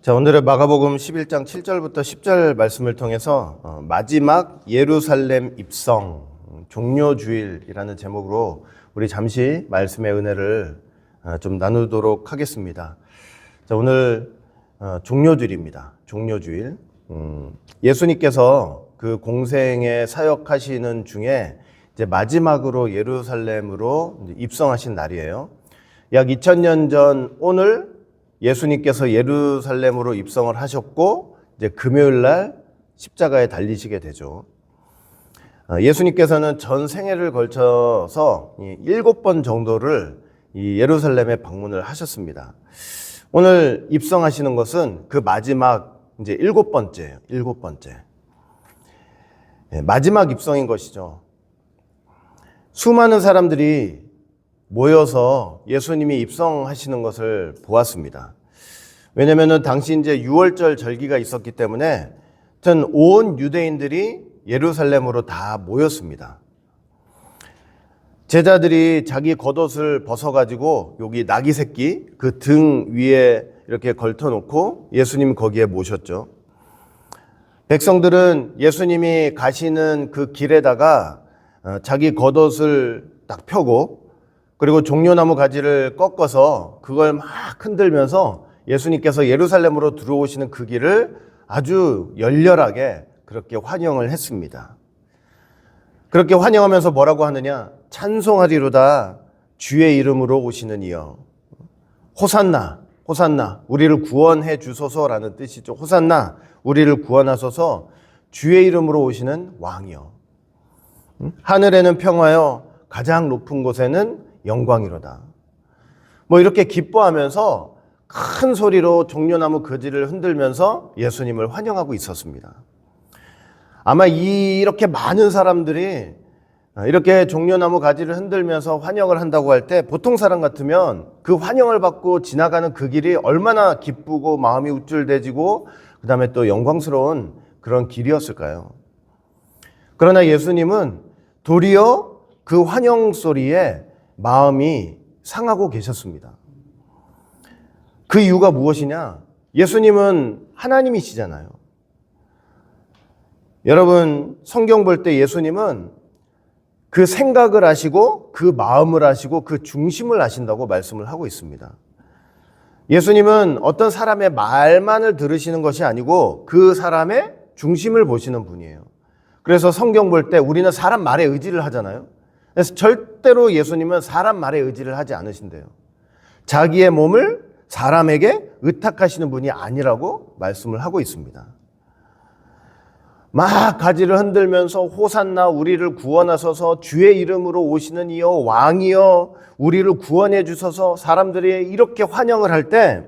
자, 오늘의 마가복음 11장 7절부터 10절 말씀을 통해서 마지막 예루살렘 입성 종료주일이라는 제목으로 우리 잠시 말씀의 은혜를 좀 나누도록 하겠습니다. 자, 오늘 종료주일입니다. 종료주일. 예수님께서 그 공생에 사역하시는 중에 이제 마지막으로 예루살렘으로 입성하신 날이에요. 약 2000년 전 오늘 예수님께서 예루살렘으로 입성을 하셨고 이제 금요일 날 십자가에 달리시게 되죠. 예수님께서는 전 생애를 걸쳐서 7번 정도를 이 예루살렘에 방문을 하셨습니다. 오늘 입성하시는 것은 그 마지막 이제 7번째예요. 7번째. 마지막 입성인 것이죠. 수많은 사람들이 모여서 예수님이 입성하시는 것을 보았습니다. 왜냐하면 당시 이제 유월절 절기가 있었기 때문에 온 유대인들이 예루살렘으로 다 모였습니다. 제자들이 자기 겉옷을 벗어가지고 여기 나귀 새끼 그 등 위에 이렇게 걸쳐놓고 예수님 거기에 모셨죠. 백성들은 예수님이 가시는 그 길에다가 자기 겉옷을 딱 펴고 그리고 종려나무 가지를 꺾어서 그걸 막 흔들면서 예수님께서 예루살렘으로 들어오시는 그 길을 아주 열렬하게 그렇게 환영을 했습니다. 그렇게 환영하면서 뭐라고 하느냐? 찬송하리로다 주의 이름으로 오시는 이여. 호산나, 호산나, 우리를 구원해 주소서라는 뜻이죠. 호산나, 우리를 구원하소서 주의 이름으로 오시는 왕이여. 하늘에는 평화여, 가장 높은 곳에는 영광이로다. 뭐 이렇게 기뻐하면서 큰 소리로 종려나무 거지를 흔들면서 예수님을 환영하고 있었습니다. 아마 이렇게 많은 사람들이 이렇게 종려나무 가지를 흔들면서 환영을 한다고 할 때 보통 사람 같으면 그 환영을 받고 지나가는 그 길이 얼마나 기쁘고 마음이 우쭐대지고 그 다음에 또 영광스러운 그런 길이었을까요? 그러나 예수님은 도리어 그 환영 소리에 마음이 상하고 계셨습니다. 그 이유가 무엇이냐? 예수님은 하나님이시잖아요. 여러분, 성경 볼 때 예수님은 그 생각을 아시고 그 마음을 아시고 그 중심을 아신다고 말씀을 하고 있습니다. 예수님은 어떤 사람의 말만을 들으시는 것이 아니고 그 사람의 중심을 보시는 분이에요. 그래서 성경 볼 때 우리는 사람 말에 의지를 하잖아요. 그래서 절대로 예수님은 사람 말에 의지를 하지 않으신대요. 자기의 몸을 사람에게 의탁하시는 분이 아니라고 말씀을 하고 있습니다. 막 가지를 흔들면서 호산나 우리를 구원하소서 주의 이름으로 오시는 이여 왕이여 우리를 구원해 주소서 사람들이 이렇게 환영을 할 때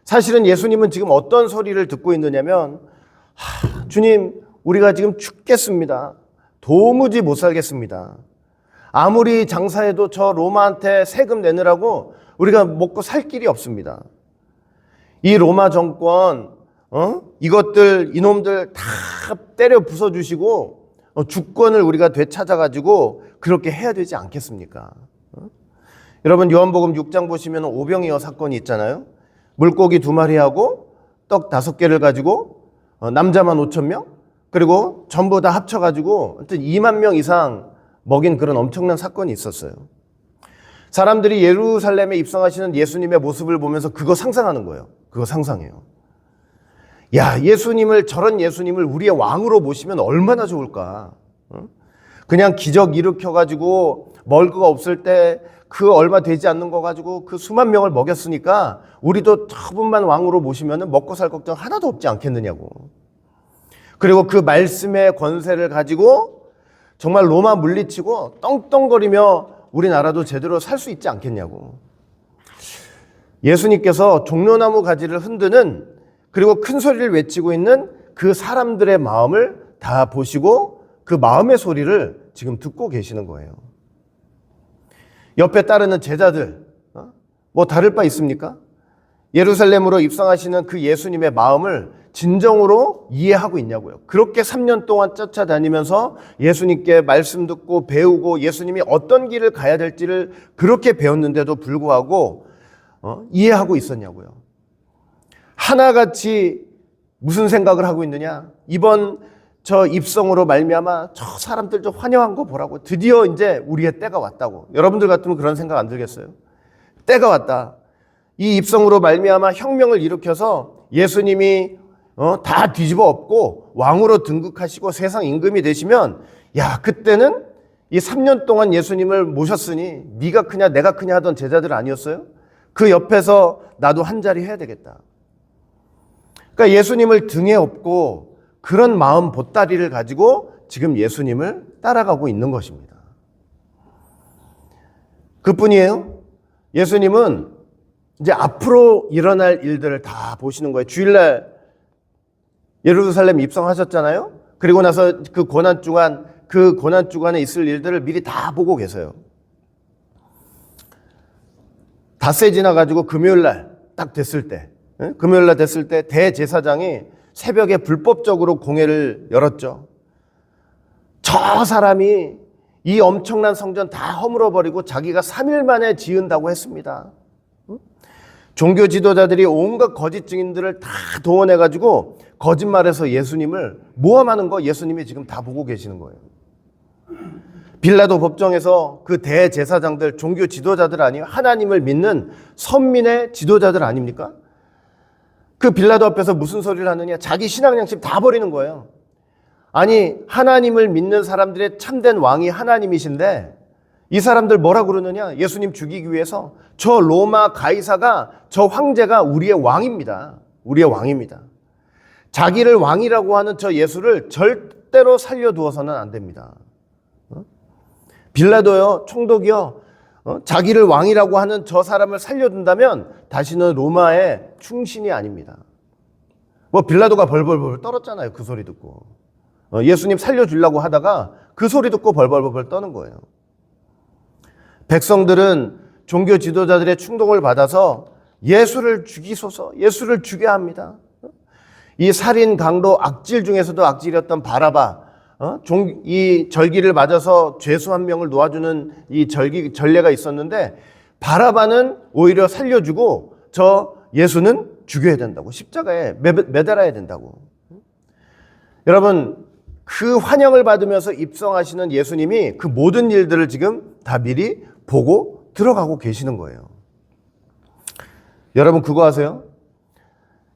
사실은 예수님은 지금 어떤 소리를 듣고 있느냐면 주님 우리가 지금 죽겠습니다. 도무지 못 살겠습니다. 아무리 장사해도 저 로마한테 세금 내느라고 우리가 먹고 살 길이 없습니다. 이 로마 정권, 이것들, 이놈들 다 때려 부숴주시고 주권을 우리가 되찾아가지고 그렇게 해야 되지 않겠습니까? 여러분 요한복음 6장 보시면 오병이어 사건이 있잖아요. 물고기 2마리하고 떡 5개를 가지고 남자만 5,000명 그리고 전부 다 합쳐가지고 하여튼 2만 명 이상 먹인 그런 엄청난 사건이 있었어요. 사람들이 예루살렘에 입성하시는 예수님의 모습을 보면서 그거 상상하는 거예요. 그거 상상해요. 야, 저런 예수님을 우리의 왕으로 모시면 얼마나 좋을까? 그냥 기적 일으켜가지고 먹을 거가 없을 때 그 얼마 되지 않는 거 가지고 그 수만 명을 먹였으니까 우리도 저분만 왕으로 모시면 먹고 살 걱정 하나도 없지 않겠느냐고. 그리고 그 말씀의 권세를 가지고 정말 로마 물리치고 떵떵거리며 우리나라도 제대로 살 수 있지 않겠냐고. 예수님께서 종려나무 가지를 흔드는 그리고 큰 소리를 외치고 있는 그 사람들의 마음을 다 보시고 그 마음의 소리를 지금 듣고 계시는 거예요. 옆에 따르는 제자들, 뭐 다를 바 있습니까? 예루살렘으로 입성하시는 그 예수님의 마음을 진정으로 이해하고 있냐고요. 그렇게 3년 동안 쫓아다니면서 예수님께 말씀 듣고 배우고 예수님이 어떤 길을 가야 될지를 그렇게 배웠는데도 불구하고 이해하고 있었냐고요. 하나같이 무슨 생각을 하고 있느냐? 이번 저 입성으로 말미암아 저 사람들 좀 환영한 거 보라고. 드디어 이제 우리의 때가 왔다고. 여러분들 같으면 그런 생각 안 들겠어요? 때가 왔다. 이 입성으로 말미암아 혁명을 일으켜서 예수님이 다 뒤집어 엎고 왕으로 등극하시고 세상 임금이 되시면, 야, 그때는 이 3년 동안 예수님을 모셨으니 네가 크냐 내가 크냐 하던 제자들 아니었어요? 그 옆에서 나도 한 자리 해야 되겠다. 그러니까 예수님을 등에 업고 그런 마음 보따리를 가지고 지금 예수님을 따라가고 있는 것입니다. 그뿐이에요? 예수님은 이제 앞으로 일어날 일들을 다 보시는 거예요. 주일날 예루살렘 입성하셨잖아요. 그리고 나서 그 고난 주간에 있을 일들을 미리 다 보고 계세요. 닷새 지나가지고 금요일날 딱 됐을 때, 금요일날 됐을 때 대제사장이 새벽에 불법적으로 공회를 열었죠. 저 사람이 이 엄청난 성전 다 허물어버리고 자기가 3일 만에 지은다고 했습니다. 종교 지도자들이 온갖 거짓 증인들을 다 동원해가지고 거짓말해서 예수님을 모함하는 거 예수님이 지금 다 보고 계시는 거예요. 빌라도 법정에서 그 대제사장들, 종교 지도자들 아니에요? 하나님을 믿는 선민의 지도자들 아닙니까? 그 빌라도 앞에서 무슨 소리를 하느냐? 자기 신앙 양심 다 버리는 거예요. 아니, 하나님을 믿는 사람들의 참된 왕이 하나님이신데 이 사람들 뭐라 그러느냐? 예수님 죽이기 위해서 저 로마 가이사가, 저 황제가 우리의 왕입니다. 우리의 왕입니다. 자기를 왕이라고 하는 저 예수를 절대로 살려두어서는 안 됩니다. 빌라도요, 총독이요, 자기를 왕이라고 하는 저 사람을 살려둔다면 다시는 로마의 충신이 아닙니다. 뭐 빌라도가 벌벌벌 떨었잖아요. 그 소리 듣고. 예수님 살려주려고 하다가 그 소리 듣고 벌벌벌 떠는 거예요. 백성들은 종교 지도자들의 충동을 받아서 예수를 죽이소서, 예수를 죽여야 합니다. 이 살인, 강도, 악질 중에서도 악질이었던 바라바, 이 절기를 맞아서 죄수 한 명을 놓아주는 이 전례가 있었는데 바라바는 오히려 살려주고 저 예수는 죽여야 된다고, 십자가에 매달아야 된다고. 여러분, 그 환영을 받으면서 입성하시는 예수님이 그 모든 일들을 지금 다 미리 보고 들어가고 계시는 거예요. 여러분 그거 아세요?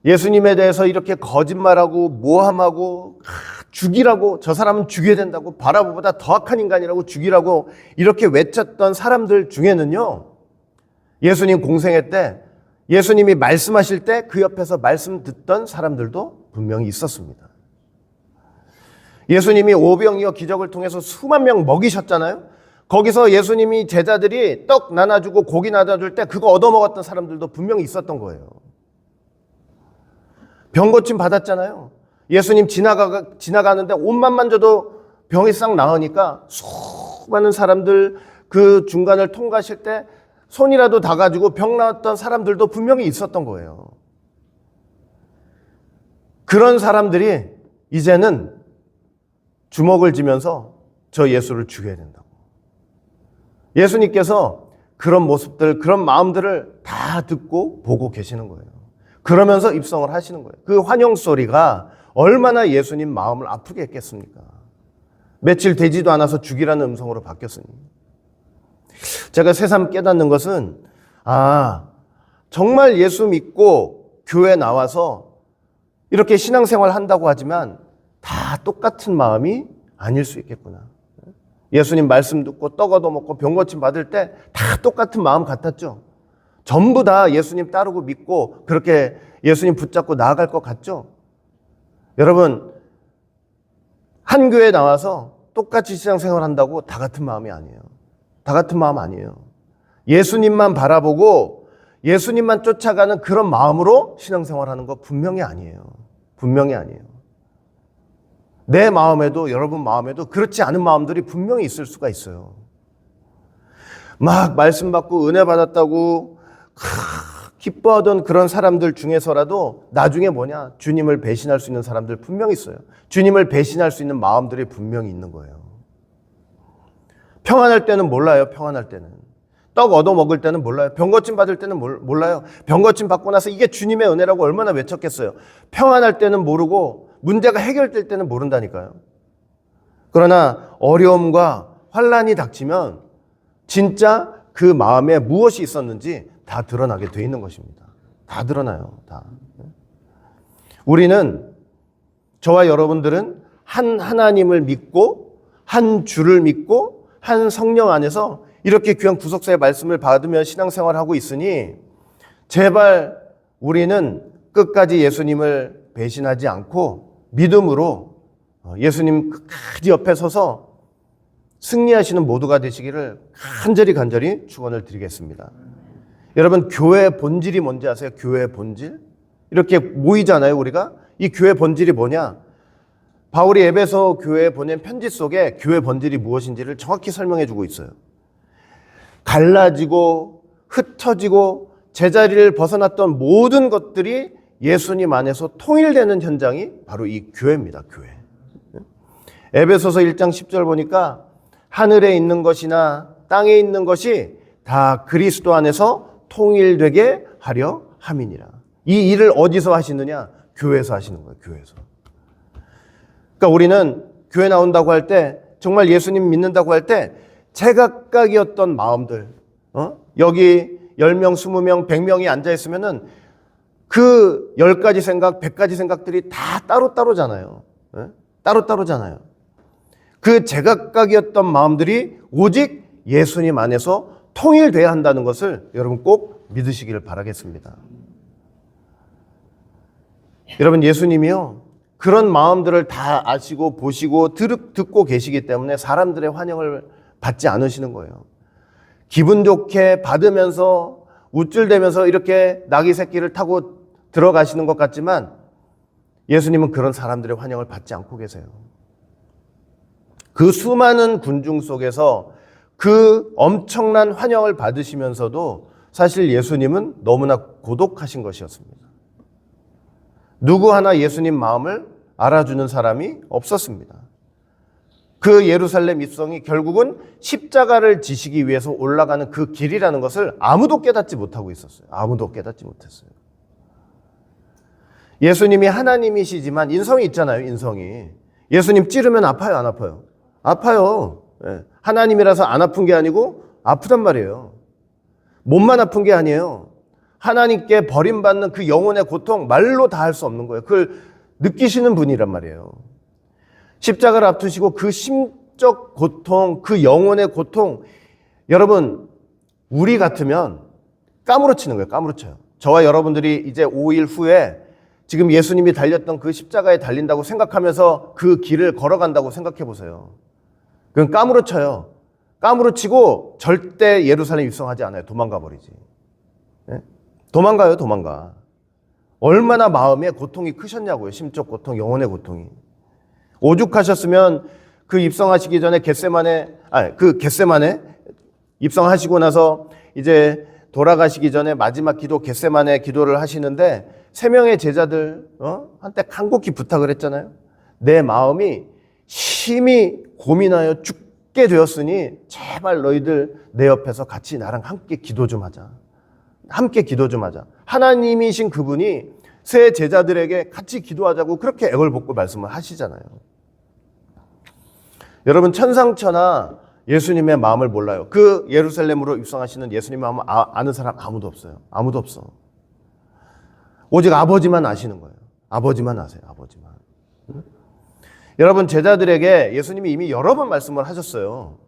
예수님에 대해서 이렇게 거짓말하고 모함하고 죽이라고, 저 사람은 죽여야 된다고, 바라바보다 더 악한 인간이라고 죽이라고 이렇게 외쳤던 사람들 중에는요, 예수님 공생애 때 예수님이 말씀하실 때 그 옆에서 말씀 듣던 사람들도 분명히 있었습니다. 예수님이 오병이어 기적을 통해서 수만 명 먹이셨잖아요. 거기서 예수님이 제자들이 떡 나눠주고 고기 나눠줄 때 그거 얻어먹었던 사람들도 분명히 있었던 거예요. 병 고침 받았잖아요. 예수님 지나가는데 옷만 만져도 병이 싹 나으니까 수많은 사람들 그 중간을 통과하실 때 손이라도 닿아가지고 병 나았던 사람들도 분명히 있었던 거예요. 그런 사람들이 이제는 주먹을 쥐면서 저 예수를 죽여야 된다고. 예수님께서 그런 모습들, 그런 마음들을 다 듣고 보고 계시는 거예요. 그러면서 입성을 하시는 거예요. 그 환영 소리가 얼마나 예수님 마음을 아프게 했겠습니까? 며칠 되지도 않아서 죽이라는 음성으로 바뀌었으니. 제가 새삼 깨닫는 것은, 정말 예수 믿고 교회 나와서 이렇게 신앙생활 한다고 하지만 다 똑같은 마음이 아닐 수 있겠구나. 예수님 말씀 듣고 떡 얻어먹고 병 고침 받을 때 다 똑같은 마음 같았죠. 전부 다 예수님 따르고 믿고 그렇게 예수님 붙잡고 나아갈 것 같죠. 여러분, 한 교회 나와서 똑같이 신앙생활 한다고 다 같은 마음이 아니에요. 다 같은 마음 아니에요. 예수님만 바라보고 예수님만 쫓아가는 그런 마음으로 신앙생활하는 거 분명히 아니에요. 분명히 아니에요. 내 마음에도 여러분 마음에도 그렇지 않은 마음들이 분명히 있을 수가 있어요. 막 말씀 받고 은혜 받았다고 기뻐하던 그런 사람들 중에서라도 나중에 뭐냐? 주님을 배신할 수 있는 사람들 분명히 있어요. 주님을 배신할 수 있는 마음들이 분명히 있는 거예요. 평안할 때는 몰라요. 평안할 때는. 떡 얻어 먹을 때는 몰라요. 병고침 받을 때는 몰라요. 병고침 받고 나서 이게 주님의 은혜라고 얼마나 외쳤겠어요. 평안할 때는 모르고 문제가 해결될 때는 모른다니까요. 그러나 어려움과 환난이 닥치면 진짜 그 마음에 무엇이 있었는지 다 드러나게 돼 있는 것입니다. 다 드러나요. 다. 우리는, 저와 여러분들은 한 하나님을 믿고 한 주를 믿고 한 성령 안에서 이렇게 귀한 구속사의 말씀을 받으며 신앙생활을 하고 있으니 제발 우리는 끝까지 예수님을 배신하지 않고 믿음으로 예수님 끝까지 옆에 서서 승리하시는 모두가 되시기를 간절히 축원을 드리겠습니다. 여러분, 교회의 본질이 뭔지 아세요? 교회의 본질? 이렇게 모이잖아요, 우리가. 이 교회의 본질이 뭐냐? 바울이 에베소 교회에 보낸 편지 속에 교회의 본질이 무엇인지를 정확히 설명해 주고 있어요. 갈라지고 흩어지고 제자리를 벗어났던 모든 것들이 예수님 안에서 통일되는 현장이 바로 이 교회입니다. 교회. 에베소서 1장 10절 보니까 하늘에 있는 것이나 땅에 있는 것이 다 그리스도 안에서 통일되게 하려 함이니라. 이 일을 어디서 하시느냐? 교회에서 하시는 거예요. 교회에서. 그러니까 우리는 교회 나온다고 할 때, 정말 예수님 믿는다고 할 때 제각각이었던 마음들, 여기 10명, 20명, 100명이 앉아있으면은 그 10가지 생각, 100가지 생각들이 다 따로따로잖아요. 따로따로잖아요. 그 제각각이었던 마음들이 오직 예수님 안에서 통일돼야 한다는 것을 여러분 꼭 믿으시기를 바라겠습니다. 여러분, 예수님이요, 그런 마음들을 다 아시고 보시고 듣고 계시기 때문에 사람들의 환영을 받지 않으시는 거예요. 기분 좋게 받으면서 우쭐대면서 이렇게 나귀 새끼를 타고 들어가시는 것 같지만 예수님은 그런 사람들의 환영을 받지 않고 계세요. 그 수많은 군중 속에서 그 엄청난 환영을 받으시면서도 사실 예수님은 너무나 고독하신 것이었습니다. 누구 하나 예수님 마음을 알아주는 사람이 없었습니다. 그 예루살렘 입성이 결국은 십자가를 지시기 위해서 올라가는 그 길이라는 것을 아무도 깨닫지 못하고 있었어요. 아무도 깨닫지 못했어요. 예수님이 하나님이시지만 인성이 있잖아요. 인성이. 예수님 찌르면 아파요, 안 아파요? 아파요. 하나님이라서 안 아픈 게 아니고 아프단 말이에요. 몸만 아픈 게 아니에요. 하나님께 버림받는 그 영혼의 고통, 말로 다 할 수 없는 거예요. 그걸 느끼시는 분이란 말이에요. 십자가를 앞두시고 그 심적 고통, 그 영혼의 고통, 여러분, 우리 같으면 까무러치는 거예요. 까무러쳐요. 저와 여러분들이 이제 5일 후에 지금 예수님이 달렸던 그 십자가에 달린다고 생각하면서 그 길을 걸어간다고 생각해 보세요. 그건 까무러쳐요. 까무러치고 절대 예루살렘 입성하지 않아요. 도망가 버리지. 도망가요, 도망가. 얼마나 마음에 고통이 크셨냐고요. 심적 고통, 영혼의 고통이. 오죽하셨으면 그 입성하시기 전에 겟세마네 입성하시고 나서 이제 돌아가시기 전에 마지막 기도 겟세마네 기도를 하시는데 3명의 제자들 한테 간곡히 부탁을 했잖아요. 내 마음이 심히 고민하여 죽게 되었으니 제발 너희들 내 옆에서 같이 나랑 함께 기도 좀 하자. 함께 기도 좀 하자. 하나님이신 그분이 새 제자들에게 같이 기도하자고 그렇게 애걸복걸 말씀을 하시잖아요. 여러분, 천상천하 예수님의 마음을 몰라요. 그 예루살렘으로 입성하시는 예수님의 마음을 아는 사람 아무도 없어요. 아무도 없어. 오직 아버지만 아시는 거예요. 아버지만 아세요. 아버지만. 여러분, 제자들에게 예수님이 이미 여러 번 말씀을 하셨어요.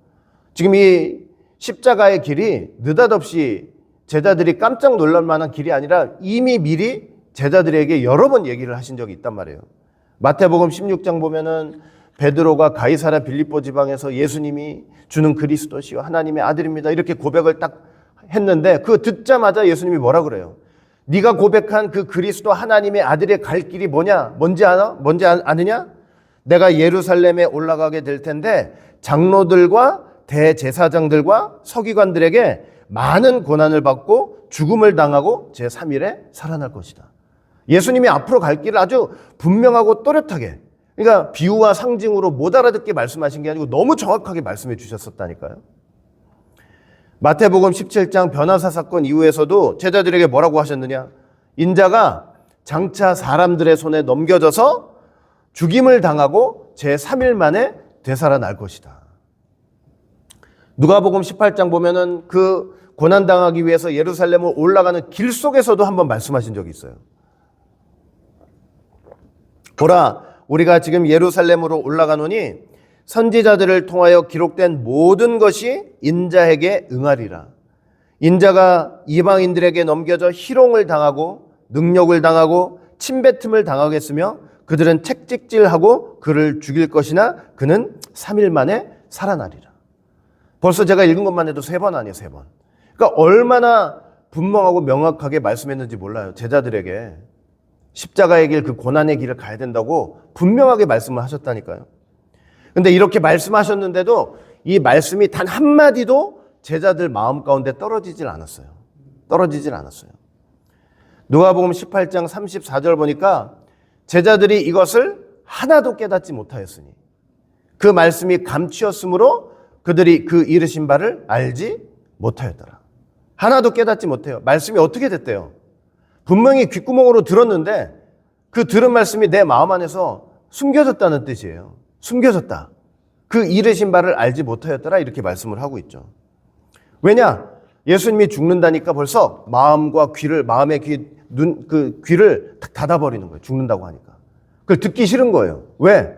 지금 이 십자가의 길이 느닷없이 제자들이 깜짝 놀랄 만한 길이 아니라 이미 미리 제자들에게 여러 번 얘기를 하신 적이 있단 말이에요. 마태복음 16장 보면은 베드로가 가이사랴 빌립보 지방에서 예수님이 주는 그리스도시요 하나님의 아들입니다. 이렇게 고백을 딱 했는데 그거 듣자마자 예수님이 뭐라 그래요? 네가 고백한 그 그리스도 하나님의 아들의 갈 길이 뭐냐? 뭔지 아나? 뭔지 아느냐? 내가 예루살렘에 올라가게 될 텐데 장로들과 대제사장들과 서기관들에게 많은 고난을 받고 죽음을 당하고 제3일에 살아날 것이다. 예수님이 앞으로 갈 길을 아주 분명하고 또렷하게, 그러니까 비유와 상징으로 못 알아듣게 말씀하신 게 아니고 너무 정확하게 말씀해 주셨었다니까요. 마태복음 17장 변화사 사건 이후에서도 제자들에게 뭐라고 하셨느냐? 인자가 장차 사람들의 손에 넘겨져서 죽임을 당하고 제3일 만에 되살아날 것이다. 누가복음 18장 보면은 그 고난당하기 위해서 예루살렘을 올라가는 길 속에서도 한번 말씀하신 적이 있어요. 보라, 우리가 지금 예루살렘으로 올라가노니 선지자들을 통하여 기록된 모든 것이 인자에게 응하리라. 인자가 이방인들에게 넘겨져 희롱을 당하고 능욕을 당하고 침뱉음을 당하겠으며 그들은 책찍질하고 그를 죽일 것이나 그는 3일 만에 살아나리라. 벌써 제가 읽은 것만 해도 3번 아니에요, 3번. 그러니까 얼마나 분명하고 명확하게 말씀했는지 몰라요. 제자들에게 십자가의 길, 그 고난의 길을 가야 된다고 분명하게 말씀을 하셨다니까요. 근데 이렇게 말씀하셨는데도 이 말씀이 단 한마디도 제자들 마음 가운데 떨어지질 않았어요. 떨어지질 않았어요. 누가복음 18장 34절 보니까 제자들이 이것을 하나도 깨닫지 못하였으니 그 말씀이 감추었으므로 그들이 그 이르신 바를 알지 못하였더라. 하나도 깨닫지 못해요. 말씀이 어떻게 됐대요? 분명히 귓구멍으로 들었는데 그 들은 말씀이 내 마음 안에서 숨겨졌다는 뜻이에요. 숨겨졌다. 그 이르신 바를 알지 못하였더라. 이렇게 말씀을 하고 있죠. 왜냐? 예수님이 죽는다니까 벌써 마음과 귀를, 마음의 귀, 눈, 그 귀를 딱 닫아버리는 거예요. 죽는다고 하니까. 그걸 듣기 싫은 거예요. 왜?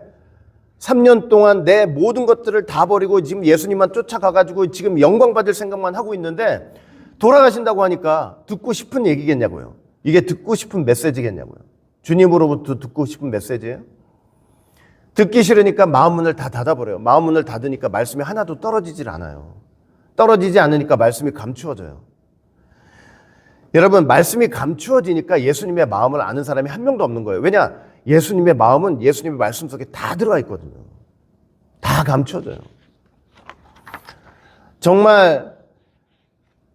3년 동안 내 모든 것들을 다 버리고 지금 예수님만 쫓아가가지고 지금 영광 받을 생각만 하고 있는데 돌아가신다고 하니까 듣고 싶은 얘기겠냐고요. 이게 듣고 싶은 메시지겠냐고요. 주님으로부터 듣고 싶은 메시지예요. 듣기 싫으니까 마음문을 다 닫아버려요. 마음문을 닫으니까 말씀이 하나도 떨어지질 않아요. 떨어지지 않으니까 말씀이 감추어져요. 여러분, 말씀이 감추어지니까 예수님의 마음을 아는 사람이 한 명도 없는 거예요. 왜냐? 예수님의 마음은 예수님의 말씀 속에 다 들어가 있거든요. 다 감춰져요. 정말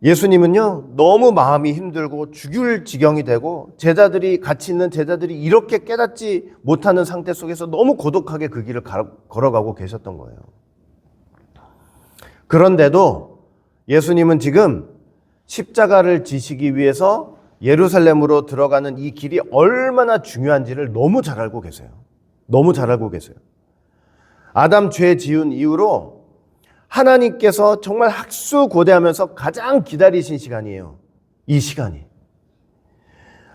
예수님은요, 너무 마음이 힘들고 죽을 지경이 되고 같이 있는 제자들이 이렇게 깨닫지 못하는 상태 속에서 너무 고독하게 그 길을 걸어가고 계셨던 거예요. 그런데도 예수님은 지금 십자가를 지시기 위해서 예루살렘으로 들어가는 이 길이 얼마나 중요한지를 너무 잘 알고 계세요. 너무 잘 알고 계세요. 아담 죄 지은 이후로 하나님께서 정말 학수고대하면서 가장 기다리신 시간이에요. 이 시간이.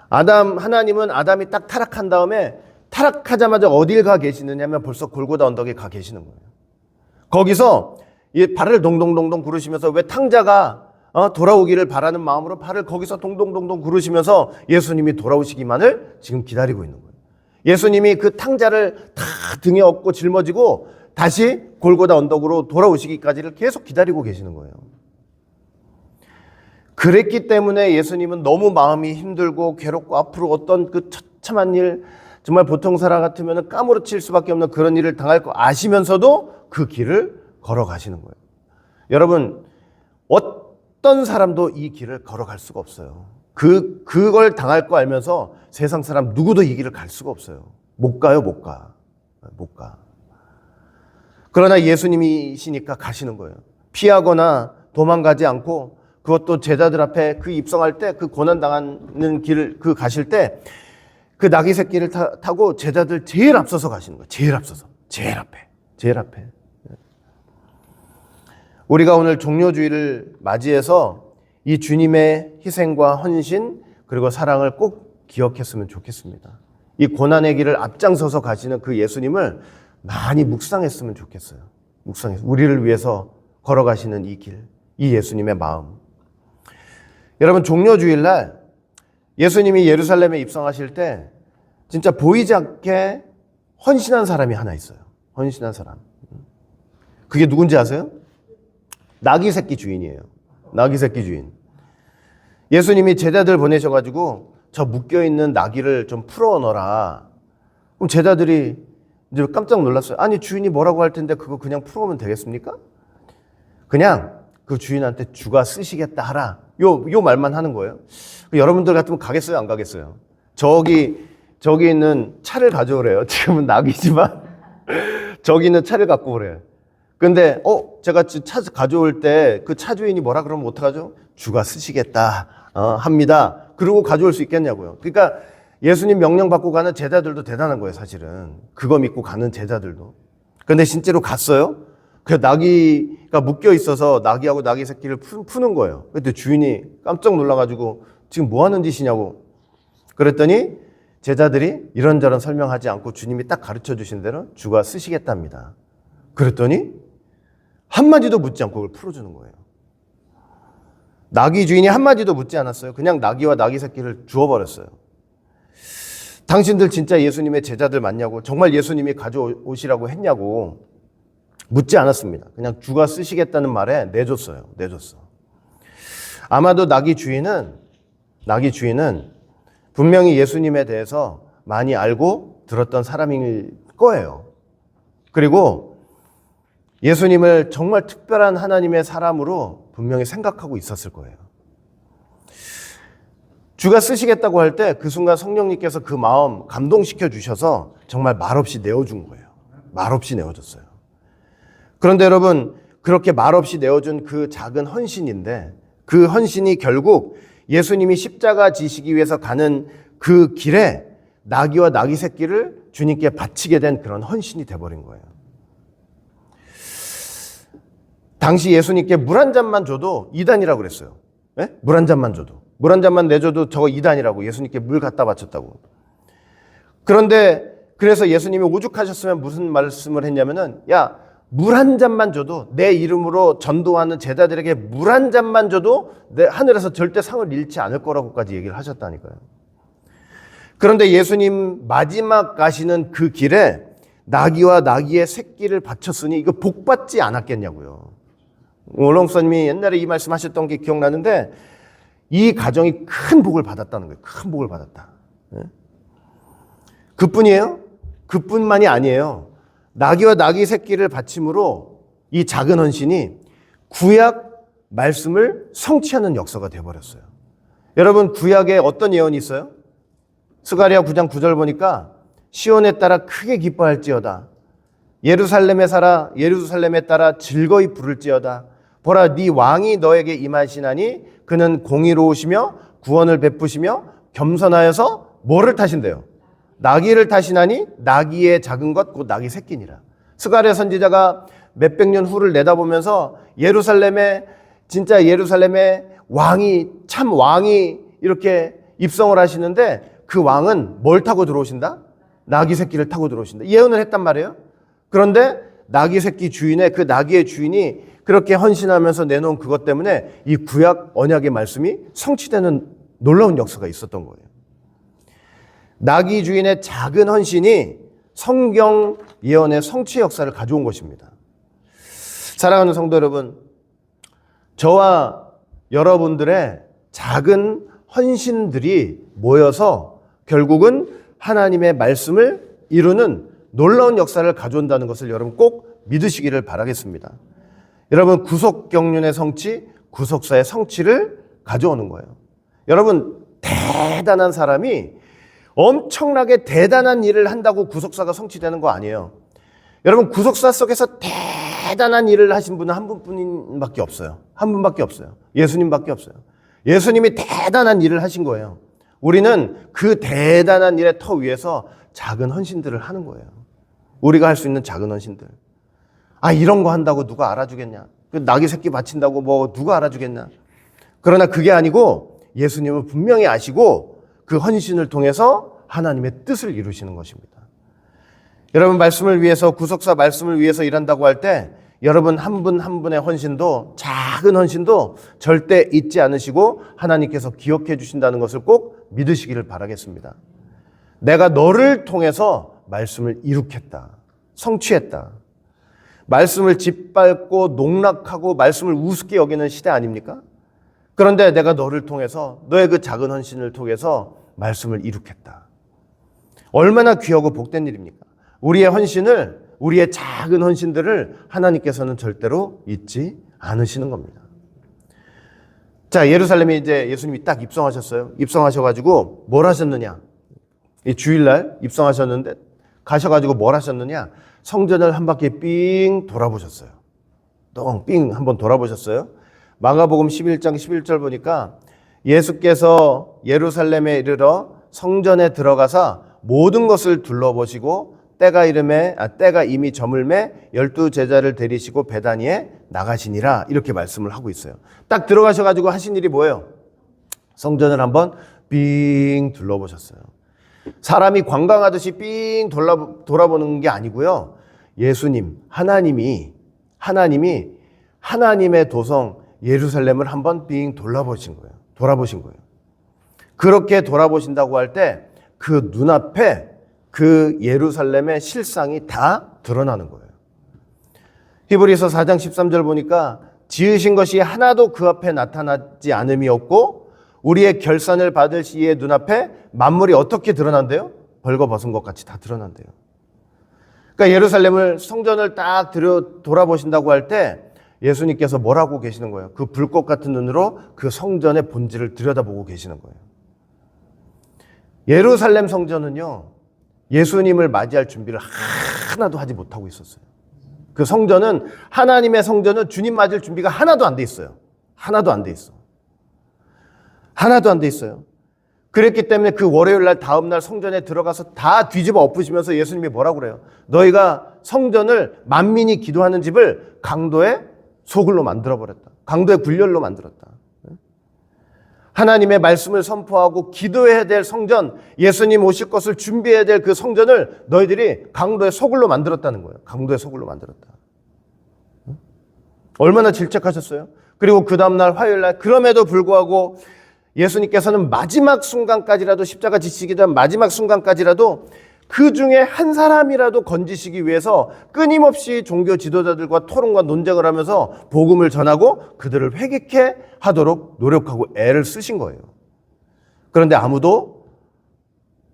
하나님은 아담이 딱 타락한 다음에 타락하자마자 어딜 가 계시느냐면 벌써 골고다 언덕에 가 계시는 거예요. 거기서 발을 동동동동 구르시면서 왜 탕자가 돌아오기를 바라는 마음으로 발을 거기서 동동동동 구르시면서 예수님이 돌아오시기만을 지금 기다리고 있는 거예요. 예수님이 그 탕자를 다 등에 업고 짊어지고 다시 골고다 언덕으로 돌아오시기까지를 계속 기다리고 계시는 거예요. 그랬기 때문에 예수님은 너무 마음이 힘들고 괴롭고 앞으로 어떤 그 처참한 일, 정말 보통 사람 같으면 까무러칠 수밖에 없는 그런 일을 당할 거 아시면서도 그 길을 걸어가시는 거예요. 여러분, 어떤 사람도 이 길을 걸어갈 수가 없어요. 그걸 당할 거 알면서 세상 사람 누구도 이 길을 갈 수가 없어요. 못 가요, 못 가. 못 가. 그러나 예수님이시니까 가시는 거예요. 피하거나 도망가지 않고 그것도 제자들 앞에 그 입성할 때 그 고난당하는 길을 가실 때 그 나귀 새끼를 타고 제자들 제일 앞서서 가시는 거예요. 제일 앞서서. 제일 앞에. 제일 앞에. 우리가 오늘 종료주의를 맞이해서 이 주님의 희생과 헌신 그리고 사랑을 꼭 기억했으면 좋겠습니다. 이 고난의 길을 앞장서서 가시는 그 예수님을 많이 묵상했으면 좋겠어요. 우리를 위해서 걸어가시는 이 길, 이 예수님의 마음. 여러분, 종료주일날 예수님이 예루살렘에 입성하실 때 진짜 보이지 않게 헌신한 사람이 하나 있어요. 헌신한 사람. 그게 누군지 아세요? 나귀 새끼 주인이에요. 나귀 새끼 주인. 예수님이 제자들 보내셔가지고 저 묶여있는 나귀를 좀 풀어넣어라. 그럼 제자들이 이제 깜짝 놀랐어요. 아니, 주인이 뭐라고 할 텐데 그거 그냥 풀어오면 되겠습니까? 그냥 그 주인한테 주가 쓰시겠다 하라. 요 말만 하는 거예요. 여러분들 같으면 가겠어요? 안 가겠어요? 저기 있는 차를 가져오래요. 지금은 낙이지만 저기 있는 차를 갖고 오래요. 근데 제가 차 가져올 때 그 차주인이 뭐라 그러면 어떡하죠? 주가 쓰시겠다 합니다. 그러고 가져올 수 있겠냐고요. 그러니까 예수님 명령 받고 가는 제자들도 대단한 거예요, 사실은. 그거 믿고 가는 제자들도. 근데 실제로 갔어요. 그 나귀가 묶여 있어서 나귀하고 나귀 새끼를 푸는 거예요. 그때 주인이 깜짝 놀라가지고 지금 뭐 하는 짓이냐고. 그랬더니 제자들이 이런저런 설명하지 않고 주님이 딱 가르쳐 주신 대로 주가 쓰시겠답니다. 그랬더니 한마디도 묻지 않고 그걸 풀어주는 거예요. 나귀 주인이 한마디도 묻지 않았어요. 그냥 나귀와 나귀 새끼를 주워버렸어요. 당신들 진짜 예수님의 제자들 맞냐고, 정말 예수님이 가져오시라고 했냐고 묻지 않았습니다. 그냥 주가 쓰시겠다는 말에 내줬어요. 아마도 나귀 주인은 분명히 예수님에 대해서 많이 알고 들었던 사람일 거예요. 그리고 예수님을 정말 특별한 하나님의 사람으로 분명히 생각하고 있었을 거예요. 주가 쓰시겠다고 할 때 그 순간 성령님께서 그 마음 감동시켜 주셔서 정말 말없이 내어준 거예요. 말없이 내어줬어요. 그런데 여러분, 그렇게 말없이 내어준 그 작은 헌신인데 그 헌신이 결국 예수님이 십자가 지시기 위해서 가는 그 길에 나귀와 나귀 새끼를 주님께 바치게 된 그런 헌신이 돼버린 거예요. 당시 예수님께 물 한 잔만 줘도 이단이라고 그랬어요. 네? 물 한 잔만 줘도. 물 한 잔만 내줘도 저거 이단이라고, 예수님께 물 갖다 바쳤다고. 그런데 그래서 예수님이 오죽하셨으면 무슨 말씀을 했냐면은, 야, 물 한 잔만 줘도, 내 이름으로 전도하는 제자들에게 물 한 잔만 줘도 내 하늘에서 절대 상을 잃지 않을 거라고까지 얘기를 하셨다니까요. 그런데 예수님 마지막 가시는 그 길에 나귀와 나귀의 새끼를 바쳤으니 이거 복 받지 않았겠냐고요. 올롱사님이 옛날에 이 말씀 하셨던 게 기억나는데, 이 가정이 큰 복을 받았다는 거예요. 큰 복을 받았다. 그뿐이에요? 그뿐만이 아니에요. 나귀와 나귀 새끼를 바침으로 이 작은 헌신이 구약 말씀을 성취하는 역사가 되어버렸어요. 여러분, 구약에 어떤 예언이 있어요? 스가랴 9장 9절 보니까 시온에 따라 크게 기뻐할지어다. 예루살렘에 살아 예루살렘에 따라 즐거이 부를지어다. 보라, 네 왕이 너에게 임하시나니 그는 공의로우시며 구원을 베푸시며 겸손하여서 뭐를 타신대요? 나귀를 타시나니 나귀의 작은 것 곧 나귀 새끼니라. 스가랴 선지자가 몇백 년 후를 내다보면서 예루살렘에 참 왕이 이렇게 입성을 하시는데 그 왕은 뭘 타고 들어오신다? 나귀 새끼를 타고 들어오신다. 예언을 했단 말이에요. 그런데 나귀 새끼 주인의 그 나귀의 주인이 그렇게 헌신하면서 내놓은 그것 때문에 이 구약 언약의 말씀이 성취되는 놀라운 역사가 있었던 거예요. 나귀 주인의 작은 헌신이 성경 예언의 성취 역사를 가져온 것입니다. 사랑하는 성도 여러분, 저와 여러분들의 작은 헌신들이 모여서 결국은 하나님의 말씀을 이루는 놀라운 역사를 가져온다는 것을 여러분 꼭 믿으시기를 바라겠습니다. 여러분, 구속경륜의 성취, 구속사의 성취를 가져오는 거예요. 여러분, 대단한 사람이 엄청나게 대단한 일을 한다고 구속사가 성취되는 거 아니에요. 여러분, 구속사 속에서 대단한 일을 하신 분은 한 분밖에 없어요. 한 분밖에 없어요. 예수님밖에 없어요. 예수님이 대단한 일을 하신 거예요. 우리는 그 대단한 일의 터 위에서 작은 헌신들을 하는 거예요. 우리가 할 수 있는 작은 헌신들. 이런 거 한다고 누가 알아주겠냐? 나귀 새끼 바친다고 뭐 누가 알아주겠냐? 그러나 그게 아니고 예수님은 분명히 아시고 그 헌신을 통해서 하나님의 뜻을 이루시는 것입니다. 여러분, 말씀을 위해서, 구속사 말씀을 위해서 일한다고 할 때 여러분 한 분 한 분의 헌신도, 작은 헌신도 절대 잊지 않으시고 하나님께서 기억해 주신다는 것을 꼭 믿으시기를 바라겠습니다. 내가 너를 통해서 말씀을 이룩했다. 성취했다. 말씀을 짓밟고 농락하고 말씀을 우습게 여기는 시대 아닙니까? 그런데 내가 너를 통해서, 너의 그 작은 헌신을 통해서 말씀을 이룩했다. 얼마나 귀하고 복된 일입니까? 우리의 헌신을, 우리의 작은 헌신들을 하나님께서는 절대로 잊지 않으시는 겁니다. 자, 예루살렘에 이제 예수님이 딱 입성하셨어요. 입성하셔가지고 뭘 하셨느냐? 이 주일날 입성하셨는데 가셔가지고 뭘 하셨느냐? 성전을 한 바퀴 삥 돌아보셨어요. 삥 한번 돌아보셨어요? 마가복음 11장 11절 보니까 예수께서 예루살렘에 이르러 성전에 들어가서 모든 것을 둘러보시고 때가 이미 저물매 12제자를 데리시고 베다니에 나가시니라 이렇게 말씀을 하고 있어요. 딱 들어가셔가지고 하신 일이 뭐예요? 성전을 한번 삥 둘러보셨어요. 사람이 관광하듯이 삥 돌아보는 게 아니고요. 예수님, 하나님이 하나님의 도성 예루살렘을 한번 삥 돌아보신 거예요. 그렇게 돌아보신다고 할 때 그 눈앞에 그 예루살렘의 실상이 다 드러나는 거예요. 히브리서 4장 13절 보니까 지으신 것이 하나도 그 앞에 나타나지 않음이 없고 우리의 결산을 받을 시에 눈앞에 만물이 어떻게 드러난대요? 벌거벗은 것 같이 다 드러난대요. 그러니까 예루살렘을 성전을 딱 돌아보신다고 할 때 예수님께서 뭘 하고 계시는 거예요? 그 불꽃 같은 눈으로 그 성전의 본질을 들여다보고 계시는 거예요. 예루살렘 성전은요, 예수님을 맞이할 준비를 하나도 하지 못하고 있었어요. 그 성전은, 하나님의 성전은 주님 맞을 준비가 하나도 안 돼 있어요. 하나도 안 돼 있어요. 그랬기 때문에 그 월요일 날 다음 날 성전에 들어가서 다 뒤집어 엎으시면서 예수님이 뭐라고 그래요? 너희가 성전을 만민이 기도하는 집을 강도의 소굴로 만들어버렸다. 강도의 굴렬로 만들었다. 하나님의 말씀을 선포하고 기도해야 될 성전, 예수님 오실 것을 준비해야 될 그 성전을 너희들이 강도의 소굴로 만들었다는 거예요. 강도의 소굴로 만들었다. 얼마나 질책하셨어요? 그리고 그 다음날 화요일 날 그럼에도 불구하고 예수님께서는 마지막 순간까지라도 십자가 지시기 전 마지막 순간까지라도 그 중에 한 사람이라도 건지시기 위해서 끊임없이 종교 지도자들과 토론과 논쟁을 하면서 복음을 전하고 그들을 회개케 하도록 노력하고 애를 쓰신 거예요. 그런데 아무도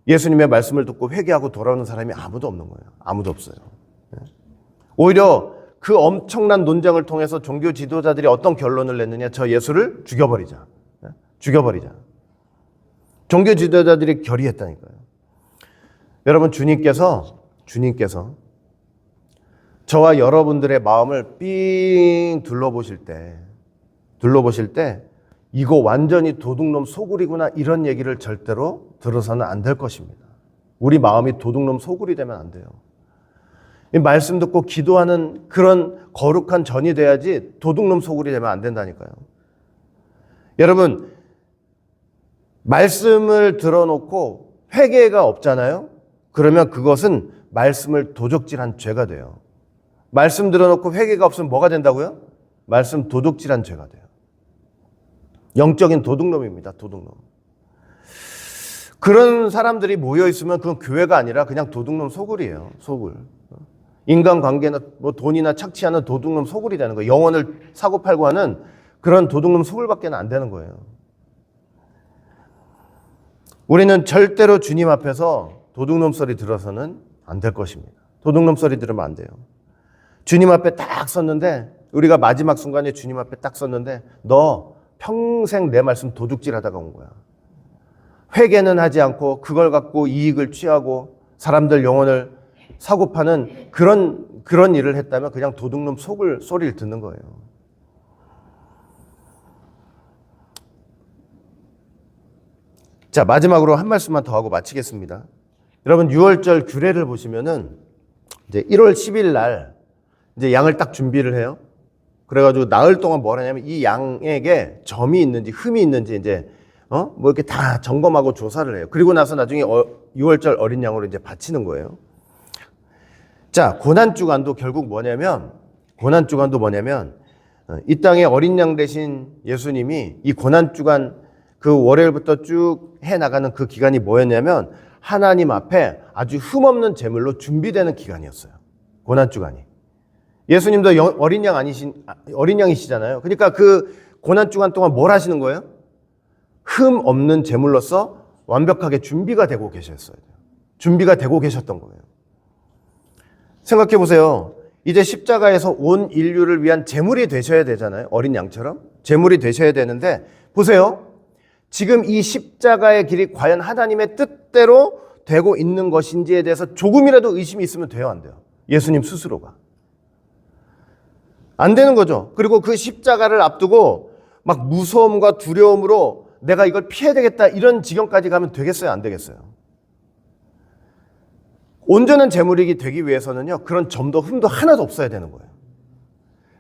예수님의 말씀을 듣고 회개하고 돌아오는 사람이 아무도 없는 거예요. 아무도 없어요. 오히려 그 엄청난 논쟁을 통해서 종교 지도자들이 어떤 결론을 냈느냐? 저 예수를 죽여버리자. 종교 지도자들이 결의했다니까요. 여러분, 주님께서 저와 여러분들의 마음을 삥 둘러보실 때 이거 완전히 도둑놈 소굴이구나 이런 얘기를 절대로 들어서는 안 될 것입니다. 우리 마음이 도둑놈 소굴이 되면 안 돼요. 이 말씀 듣고 기도하는 그런 거룩한 전이 돼야지 도둑놈 소굴이 되면 안 된다니까요. 여러분, 말씀을 들어놓고 회개가 없잖아요. 그러면 그것은 말씀을 도적질한 죄가 돼요. 말씀 들어놓고 회개가 없으면 뭐가 된다고요? 말씀 도둑질한 죄가 돼요. 영적인 도둑놈입니다. 도둑놈. 그런 사람들이 모여있으면 그건 교회가 아니라 그냥 도둑놈 소굴이에요. 소굴. 인간관계나 뭐 돈이나 착취하는 도둑놈 소굴이 되는 거예요. 영혼을 사고팔고 하는 그런 도둑놈 소굴밖에 안 되는 거예요. 우리는 절대로 주님 앞에서 도둑놈 소리 들어서는 안 될 것입니다. 도둑놈 소리 들으면 안 돼요. 주님 앞에 딱 섰는데, 우리가 마지막 순간에 주님 앞에 딱 섰는데 너 평생 내 말씀 도둑질 하다가 온 거야. 회개는 하지 않고 그걸 갖고 이익을 취하고 사람들 영혼을 사고파는 그런 일을 했다면 그냥 도둑놈 속을 소리를 듣는 거예요. 자, 마지막으로 한 말씀만 더 하고 마치겠습니다. 여러분, 6월절 규례를 보시면은 이제 1월 10일 날 이제 양을 딱 준비를 해요. 그래가지고 나흘 동안 뭘 하냐면 이 양에게 점이 있는지 흠이 있는지 이제 뭐 이렇게 다 점검하고 조사를 해요. 그리고 나서 나중에 6월절 어린 양으로 이제 바치는 거예요. 자, 고난주간도 결국 뭐냐면 이 땅에 어린 양 대신 예수님이 이 고난주간 그 월요일부터 쭉 해나가는 그 기간이 뭐였냐면 하나님 앞에 아주 흠없는 제물로 준비되는 기간이었어요. 고난주간이. 예수님도 어린 양이시잖아요. 그러니까 그 고난주간 동안 뭘 하시는 거예요? 흠 없는 제물로서 완벽하게 준비가 되고 계셨어요. 준비가 되고 계셨던 거예요. 생각해 보세요. 이제 십자가에서 온 인류를 위한 제물이 되셔야 되잖아요. 어린 양처럼. 제물이 되셔야 되는데 보세요. 지금 이 십자가의 길이 과연 하나님의 뜻대로 되고 있는 것인지에 대해서 조금이라도 의심이 있으면 돼요, 안 돼요? 예수님 스스로가. 안 되는 거죠. 그리고 그 십자가를 앞두고 막 무서움과 두려움으로 내가 이걸 피해야 되겠다 이런 지경까지 가면 되겠어요? 안 되겠어요? 온전한 제물이 되기 위해서는요, 그런 점도 흠도 하나도 없어야 되는 거예요.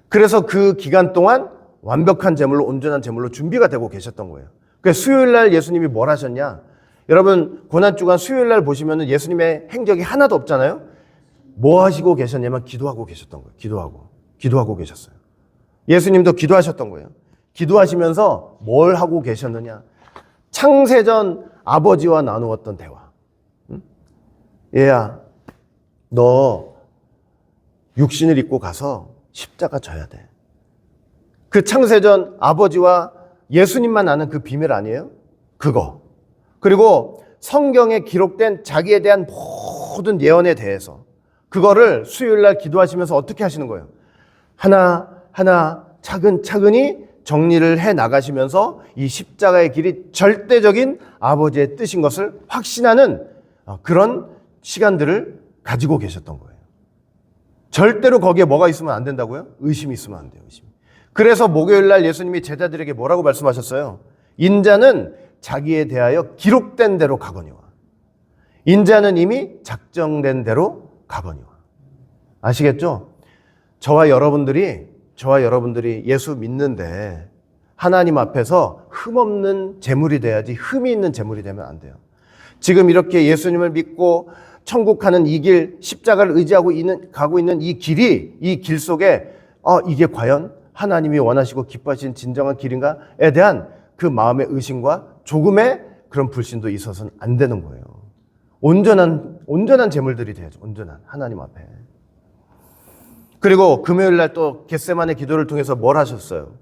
그래서 그 기간 동안 완벽한 제물로, 온전한 제물로 준비가 되고 계셨던 거예요. 그래서 수요일 날 예수님이 뭘 하셨냐? 여러분, 고난주간 수요일 날 보시면 예수님의 행적이 하나도 없잖아요? 뭐 하시고 계셨냐면 기도하고 계셨던 거예요. 기도하고 계셨어요. 예수님도 기도하셨던 거예요. 기도하시면서 뭘 하고 계셨느냐? 창세전 아버지와 나누었던 대화. 응? 얘야, 너 육신을 입고 가서 십자가 져야 돼. 그 창세전 아버지와 예수님만 아는 그 비밀 아니에요? 그거. 그리고 성경에 기록된 자기에 대한 모든 예언에 대해서 그거를 수요일 날 기도하시면서 어떻게 하시는 거예요? 하나하나 차근차근히 정리를 해 나가시면서 이 십자가의 길이 절대적인 아버지의 뜻인 것을 확신하는 그런 시간들을 가지고 계셨던 거예요. 절대로 거기에 뭐가 있으면 안 된다고요? 의심이 있으면 안 돼요. 의심. 그래서 목요일 날 예수님이 제자들에게 뭐라고 말씀하셨어요? 인자는 자기에 대하여 기록된 대로 가거니와. 인자는 이미 작정된 대로 가거니와. 아시겠죠? 저와 여러분들이 예수 믿는데 하나님 앞에서 흠없는 제물이 돼야지 흠이 있는 제물이 되면 안 돼요. 지금 이렇게 예수님을 믿고 천국 가는 이 길, 십자가를 의지하고 가고 있는 이 길이, 이 길 속에 이게 과연 하나님이 원하시고 기뻐하시는 진정한 길인가에 대한 그 마음의 의심과 조금의 그런 불신도 있어서는 안 되는 거예요. 온전한 제물들이 돼야죠. 온전한 하나님 앞에. 그리고 금요일 날 또 겟세마네 기도를 통해서 뭘 하셨어요?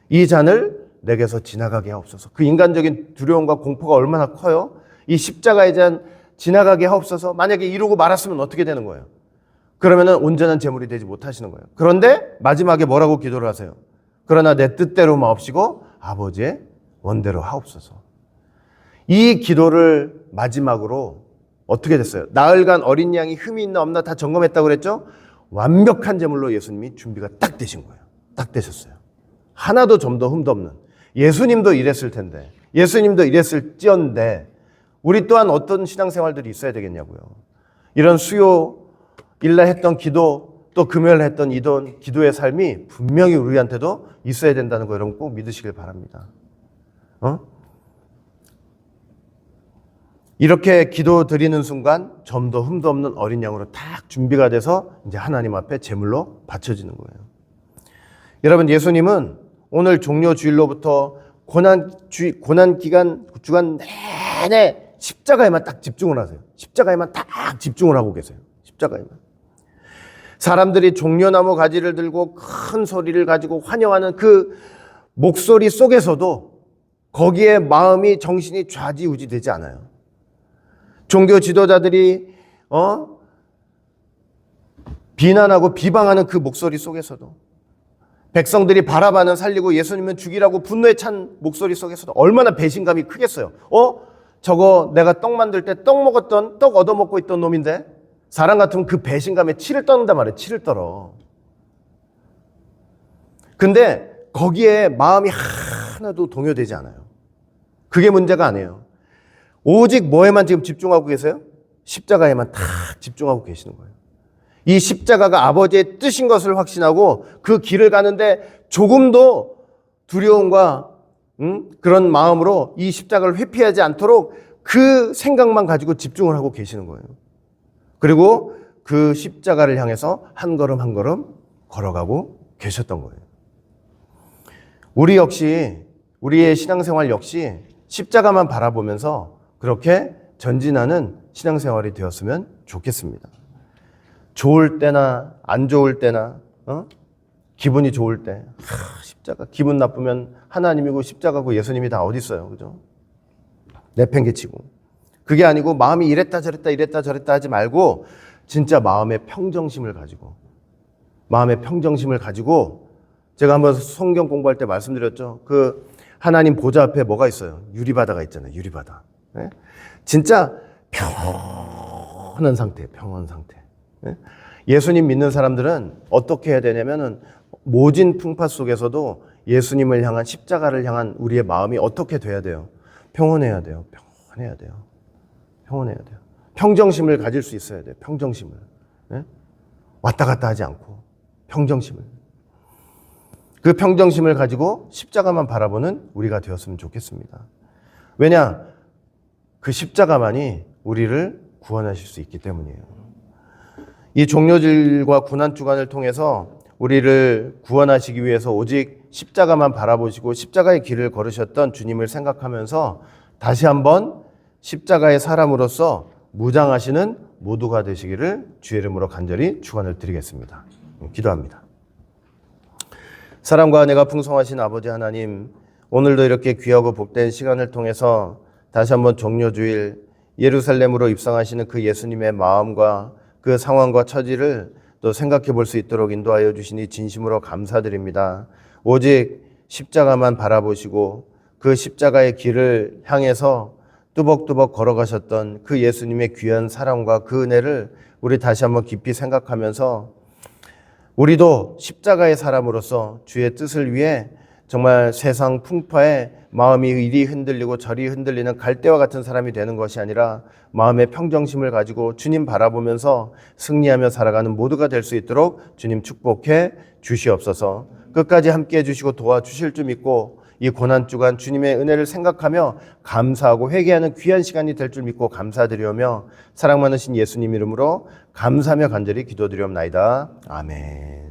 이 잔을 내게서 지나가게 하옵소서. 그 인간적인 두려움과 공포가 얼마나 커요? 이 십자가의 잔 지나가게 하옵소서. 만약에 이루고 말았으면 어떻게 되는 거예요? 그러면은 온전한 제물이 되지 못하시는 거예요. 그런데 마지막에 뭐라고 기도를 하세요? 그러나 내 뜻대로 마옵시고 아버지의 원대로 하옵소서. 이 기도를 마지막으로 어떻게 됐어요? 나흘간 어린 양이 흠이 있나 없나 다 점검했다고 그랬죠? 완벽한 제물로 예수님이 준비가 딱 되신 거예요. 딱 되셨어요. 하나도 점도 흠도 없는. 예수님도 이랬을 텐데, 예수님도 이랬을지언데 우리 또한 어떤 신앙생활들이 있어야 되겠냐고요. 이런 수요일날 했던 기도, 또 금요일 했던 이런 기도의 삶이 분명히 우리한테도 있어야 된다는 거 여러분 꼭 믿으시길 바랍니다. 이렇게 기도 드리는 순간 점도 흠도 없는 어린 양으로 딱 준비가 돼서 이제 하나님 앞에 제물로 바쳐지는 거예요. 여러분, 예수님은 오늘 종료 주일로부터 고난 주간 내내 십자가에만 딱 집중을 하세요. 십자가에만 딱 집중을 하고 계세요. 십자가에만. 사람들이 종려나무 가지를 들고 큰 소리를 가지고 환영하는 그 목소리 속에서도 거기에 마음이 정신이 좌지우지 되지 않아요. 종교 지도자들이 비난하고 비방하는 그 목소리 속에서도 백성들이 바라바는 살리고 예수님은 죽이라고 분노에 찬 목소리 속에서도 얼마나 배신감이 크겠어요. 저거 내가 떡 만들 때 떡 얻어먹고 있던 놈인데 사람 같으면 그 배신감에 치를 떠는단 말이에요. 치를 떨어. 근데 거기에 마음이 하나도 동요되지 않아요. 그게 문제가 아니에요. 오직 뭐에만 지금 집중하고 계세요? 십자가에만 딱 집중하고 계시는 거예요. 이 십자가가 아버지의 뜻인 것을 확신하고 그 길을 가는데 조금도 두려움과 그런 마음으로 이 십자가를 회피하지 않도록 그 생각만 가지고 집중을 하고 계시는 거예요. 그리고 그 십자가를 향해서 한 걸음 한 걸음 걸어가고 계셨던 거예요. 우리의 신앙생활 역시 십자가만 바라보면서 그렇게 전진하는 신앙생활이 되었으면 좋겠습니다. 좋을 때나 안 좋을 때나 기분이 좋을 때 십자가, 기분 나쁘면 하나님이고 십자가고 예수님이 다 어디 있어요, 그죠? 내팽개치고. 그게 아니고 마음이 이랬다 저랬다 하지 말고 진짜 마음의 평정심을 가지고 제가 한번 성경 공부할 때 말씀드렸죠. 그 하나님 보좌 앞에 뭐가 있어요? 유리바다가 있잖아요. 유리바다. 네? 진짜 평온한 상태. 네? 예수님 믿는 사람들은 어떻게 해야 되냐면은 모진 풍파 속에서도 예수님을 향한 십자가를 향한 우리의 마음이 어떻게 돼야 돼요? 평온해야 돼요. 평온해야 돼요. 평온해야 돼요. 평정심을 가질 수 있어야 돼요. 평정심을. 네? 왔다 갔다 하지 않고 평정심을. 그 평정심을 가지고 십자가만 바라보는 우리가 되었으면 좋겠습니다. 왜냐? 그 십자가만이 우리를 구원하실 수 있기 때문이에요. 이 종료질과 고난주간을 통해서 우리를 구원하시기 위해서 오직 십자가만 바라보시고 십자가의 길을 걸으셨던 주님을 생각하면서 다시 한번 십자가의 사람으로서 무장하시는 모두가 되시기를 주의 이름으로 간절히 축원을 드리겠습니다. 기도합니다. 사랑과 은혜가 풍성하신 아버지 하나님, 오늘도 이렇게 귀하고 복된 시간을 통해서 다시 한번 종료주일 예루살렘으로 입성하시는 그 예수님의 마음과 그 상황과 처지를 또 생각해 볼 수 있도록 인도하여 주시니 진심으로 감사드립니다. 오직 십자가만 바라보시고 그 십자가의 길을 향해서 뚜벅뚜벅 걸어가셨던 그 예수님의 귀한 사랑과 그 은혜를 우리 다시 한번 깊이 생각하면서 우리도 십자가의 사람으로서 주의 뜻을 위해 정말 세상 풍파에 마음이 이리 흔들리고 저리 흔들리는 갈대와 같은 사람이 되는 것이 아니라 마음의 평정심을 가지고 주님 바라보면서 승리하며 살아가는 모두가 될 수 있도록 주님 축복해 주시옵소서. 끝까지 함께해 주시고 도와주실 줄 믿고 이 고난주간 주님의 은혜를 생각하며 감사하고 회개하는 귀한 시간이 될 줄 믿고 감사드리오며 사랑 많으신 예수님 이름으로 감사하며 간절히 기도드리옵나이다. 아멘.